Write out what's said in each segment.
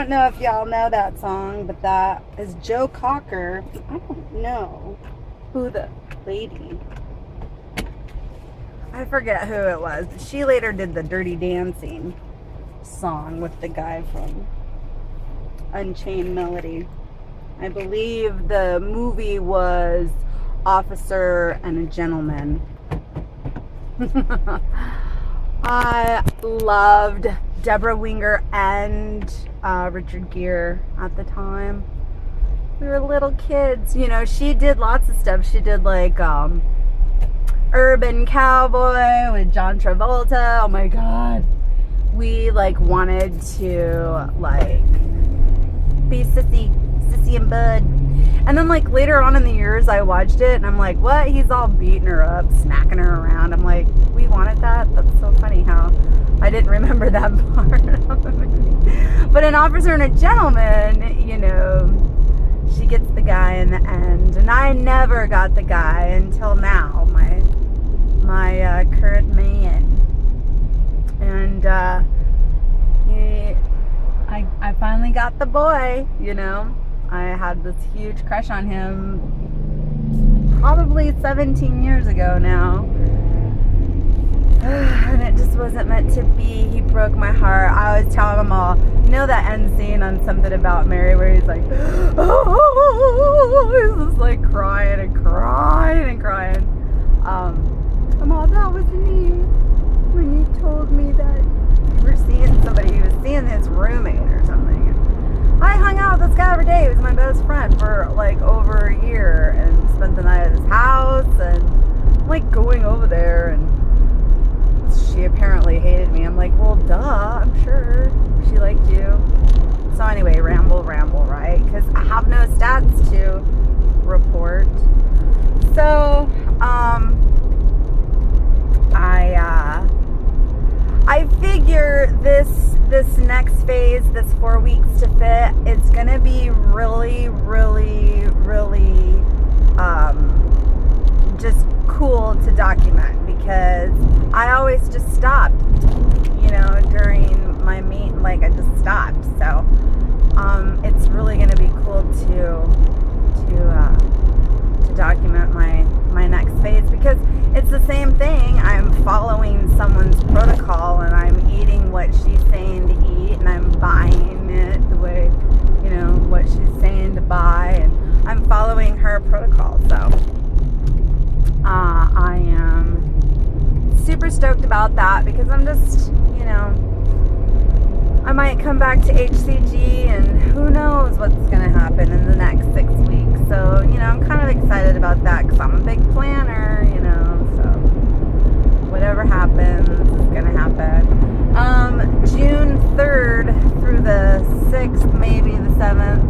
don't know if y'all know that song, but that is Joe Cocker. I don't know who the lady, I forget who it was, but she later did the Dirty Dancing song with the guy from Unchained Melody. I believe the movie was Officer and a Gentleman. I loved Deborah Winger and Richard Gere at the time. We were little kids. You know, she did lots of stuff. She did like Urban Cowboy with John Travolta. Oh my God. We like wanted to like be Sissy and Bud. And then like later on in the years I watched it and I'm like, what? He's all beating her up, smacking her around. I'm like, we wanted that? That's so funny how I didn't remember that part. But in Officer and a Gentleman, you know, she gets the guy in the end. And I never got the guy until now, my current man. And I finally got the boy, you know. I had this huge crush on him probably 17 years ago now. And it just wasn't meant to be. He broke my heart. I always tell him all, you know that end scene on Something About Mary where he's like, oh, he's just like crying and crying and crying. I'm all, that was me when you told me that you were seeing somebody. He was seeing his roommate or something. I hung out with this guy every day. He was my best friend for like over a year and spent the night at his house and like going over there, and she apparently hated me. I'm like, well, duh, I'm sure she liked you. So anyway, ramble, right? Because I have no stats to report. So, I figure this next phase, this 4 weeks to fit, it's gonna be really just cool to document, because I always just stopped, you know, during my meet, like I just stopped. So it's really gonna be cool to document my next phase, because it's the same thing. I'm following someone's protocol and I'm eating what she's saying to eat, and I'm buying it the way, you know, what she's saying to buy, and I'm following her protocol. So I am super stoked about that, because I'm just, you know, I might come back to HCG and who knows what's going to happen in the next 6 weeks. So, you know, I'm kind of excited about that because I'm a big planner, you know, so whatever happens is going to happen. June 3rd through the 6th, maybe the 7th,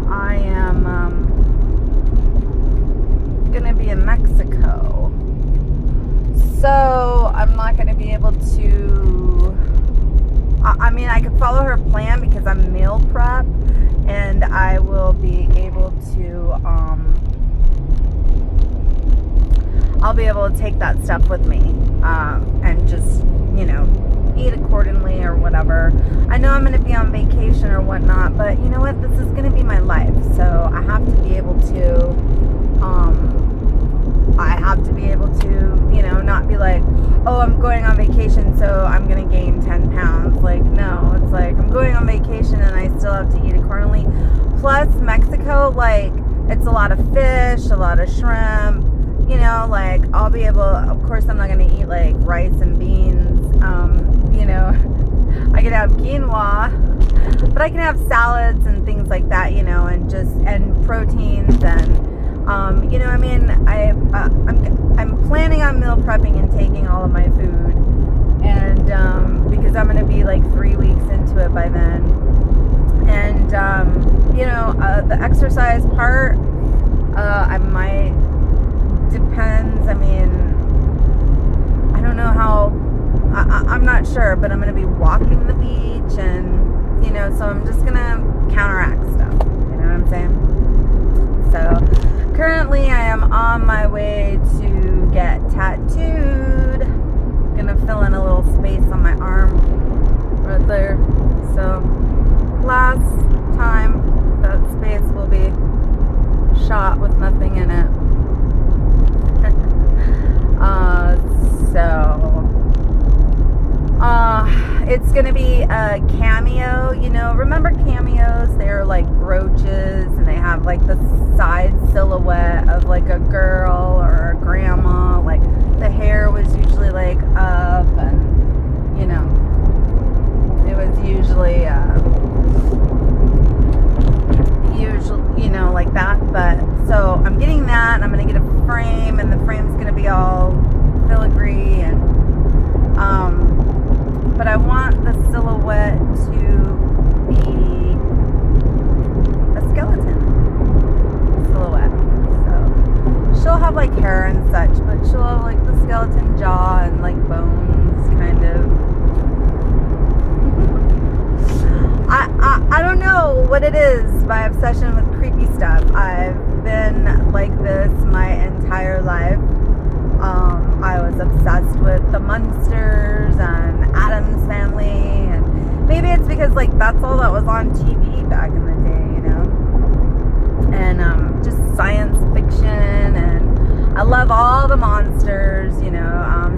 I am going to be in Mexico. So I'm not going to be able to, I mean, I could follow her plan because I'm meal prep, and I will be able to, I'll be able to take that stuff with me, and just, you know, eat accordingly or whatever. I know I'm going to be on vacation or whatnot, but you know what? This is going to be my life. So I have to be able to, you know, not be like, oh, I'm going on vacation, so I'm going to gain 10 pounds. Like, no, it's like, I'm going on vacation and I still have to eat accordingly. Plus, Mexico, like, it's a lot of fish, a lot of shrimp, you know, like, I'll be able, of course, I'm not going to eat, like, rice and beans, you know, I can have quinoa, but I can have salads and things like that, you know, and proteins and, you know, I mean, I'm planning on meal prepping and taking all of my food, and because I'm going to be like 3 weeks into it by then, and you know, the exercise part, I might, depends. I mean, I don't know how, I'm not sure, but I'm going to be walking the beach, and you know, so I'm just going to counteract stuff, you know what I'm saying? So currently I am on my way to get tattooed. Gonna fill in a little It's going to be a cameo. You know, remember cameos? They're like brooches, and they have like the side silhouette of like a girl or a grandma. Like the hair was usually like up, and you know, it was usually you know, like that. But so I'm getting that, and I'm going to get a frame, and the frame's going to be all filigree, and but I want the silhouette to be a skeleton silhouette. So she'll have like hair and such, but she'll have like the skeleton jaw and like bones, kind of. I don't know what it is, my obsession with creepy stuff. I've been like this my entire life. I was obsessed with the Munsters and Addams Family, and maybe it's because like that's all that was on TV back in the day, you know, and just science fiction, and I love all the monsters, you know.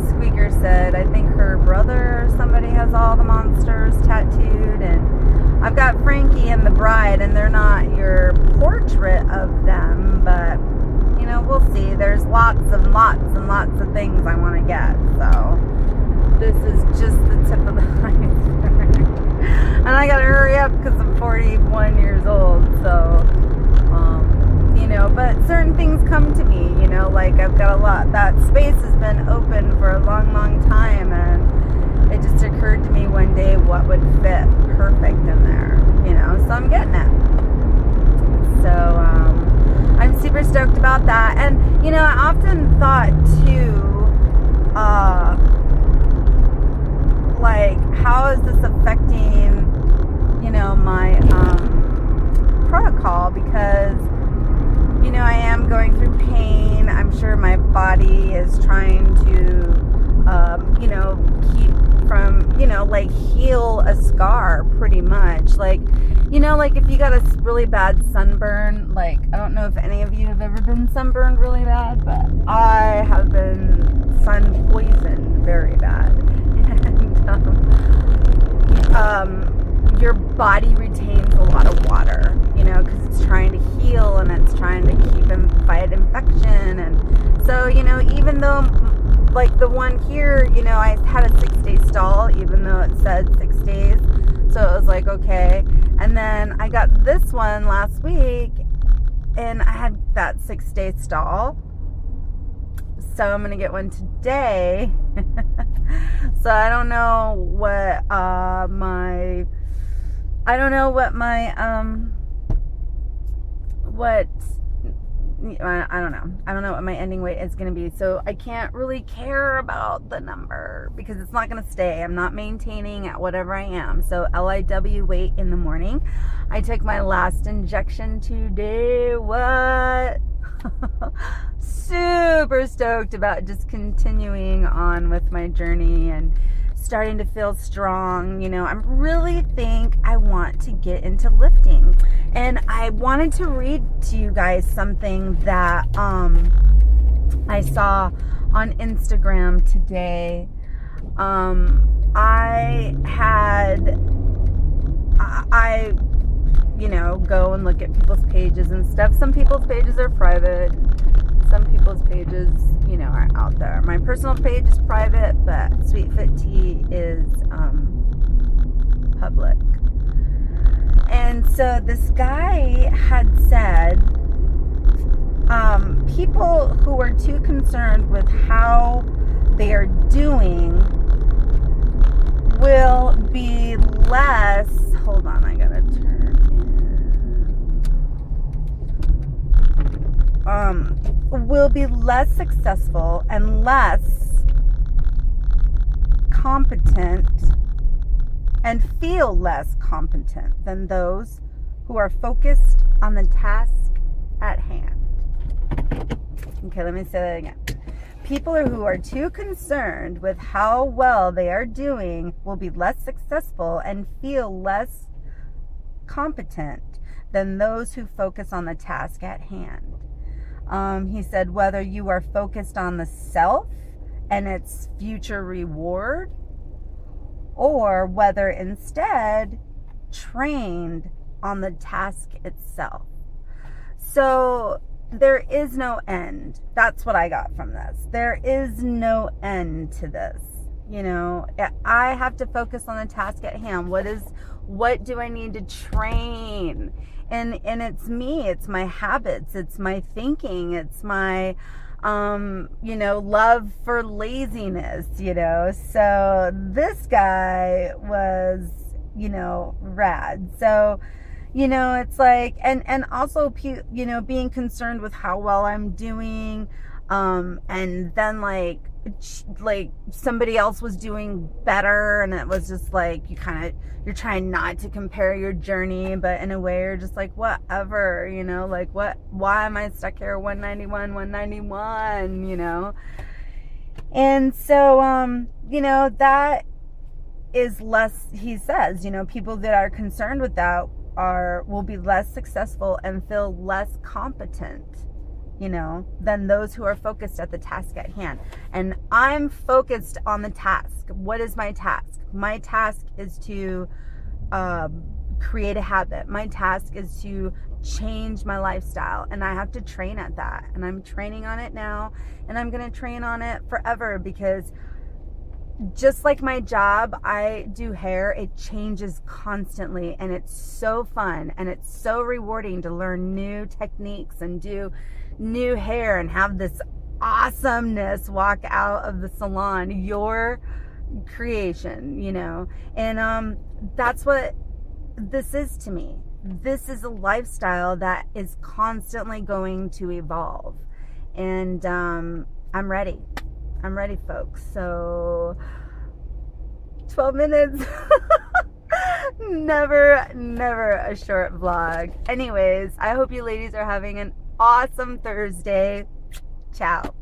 Squeaker said I think her brother or somebody has all the monsters tattooed, and I've got Frankie and the Bride, and they're not your portrait of them, but you know, we'll see. There's lots and lots and lots of things I want to get. So this is just the tip of the iceberg. And I got to hurry up because I'm 41 years old. So, you know, but certain things come to me, you know, like I've got a lot. That space has been open for a long, long time. And it just occurred to me one day what would fit perfect in there, you know, so I'm getting it. So, I'm super stoked about that. And, you know, I often thought, too, like, how is this affecting, you know, my protocol? Because, you know, I am going through pain. I'm sure my body is trying to, you know, keep from, you know, like, heal a scar, pretty much. Like, you know, like if you got a really bad sunburn, like I don't know if any of you have ever been sunburned really bad, but I have been sun poisoned very bad. And your body retains a lot of water, you know, because it's trying to heal and it's trying to keep and fight infection. And so, you know, even though like the one here, you know, I had a 6-day stall, even though it said 6 days. So it was like, okay. And then I got this one last week, and I had that 6-day stall. So I'm going to get one today. So I don't know what my I don't know what what my ending weight is going to be. So I can't really care about the number because it's not going to stay. I'm not maintaining at whatever I am. So LIW weight in the morning. I took my last injection today. What? Super stoked about just continuing on with my journey and starting to feel strong. You know, I really think I want to get into lifting. And I wanted to read to you guys something that I saw on Instagram today. I you know, go and look at people's pages and stuff. Some people's pages are private. Some people's pages, you know, are out there. My personal page is private, but Sweet Fit Tea is public. And so this guy had said, people who are too concerned with how they are doing will be less, hold on, I gotta turn in, will be less successful and less competent and feel less competent than those who are focused on the task at hand. Okay, let me say that again. People who are too concerned with how well they are doing will be less successful and feel less competent than those who focus on the task at hand. He said, whether you are focused on the self and its future reward, or whether instead trained on the task itself. So there is no end. That's what I got from this. There is no end to this. You know, I have to focus on the task at hand. What do I need to train? And it's me, it's my habits, it's my thinking, it's my love for laziness, So this guy was, rad. So, it's like, and also, being concerned with how well I'm doing, and then like somebody else was doing better, and it was just like, you're trying not to compare your journey, but in a way you're just like, whatever, why am I stuck here 191, and so that is less, he says, people that are concerned with that will be less successful and feel less competent, than those who are focused at the task at hand. And I'm focused on the task. What is my task? My task is to create a habit. My task is to change my lifestyle, and I have to train at that. And I'm training on it now, and I'm going to train on it forever, because just like my job, I do hair. It changes constantly, and it's so fun, and it's so rewarding to learn new techniques and do new hair and have this awesomeness walk out of the salon, your creation, and that's what this is to me. This is a lifestyle that is constantly going to evolve, and I'm ready, folks. So 12 minutes. never a short vlog. Anyways, I hope you ladies are having an awesome Thursday. Ciao.